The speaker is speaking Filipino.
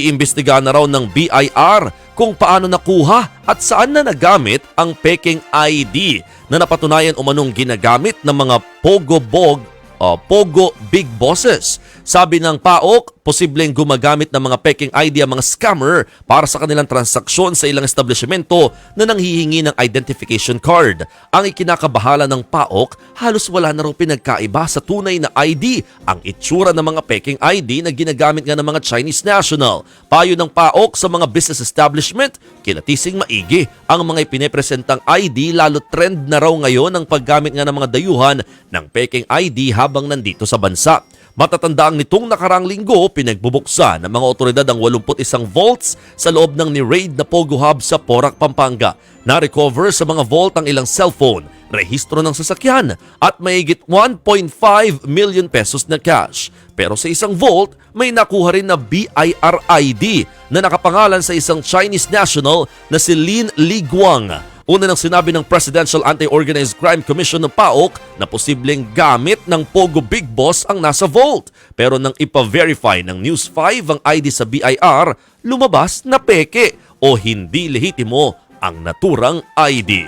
Iimbestigahan na raw ng BIR kung paano nakuha at saan na nagamit ang peking ID na napatunayan umanong ginagamit ng mga Pogo Big Bosses. Sabi ng PAOK, posibleng gumagamit ng mga peking ID ang mga scammer para sa kanilang transaksyon sa ilang establishmento na nanghihingi ng identification card. Ang ikinakabahala ng PAOK, halos wala na raw pinagkaiba sa tunay na ID ang itsura ng mga peking ID na ginagamit nga ng mga Chinese national. Payo ng PAOK sa mga business establishment, kinatising maigi ang mga ipinepresentang ID, lalo trend na raw ngayon ang paggamit nga ng mga dayuhan ng peking ID habang nandito sa bansa. Matatandaang nitong nakarang linggo, pinagbubuksan ng mga otoridad ang 81 vaults sa loob ng ni-raid na Pogo Hub sa Porac, Pampanga. Na-recover sa mga vault ang ilang cellphone, rehistro ng sasakyan at mahigit 1.5 million pesos na cash. Pero sa isang vault, may nakuha rin na BIR ID na nakapangalan sa isang Chinese national na si Lin Liguang. Una nang sinabi ng Presidential Anti-Organized Crime Commission ng PAOK na posibleng gamit ng Pogo Big Boss ang nasa vault. Pero nang ipa-verify ng News 5 ang ID sa BIR, lumabas na peke o hindi lehitimo ang naturang ID.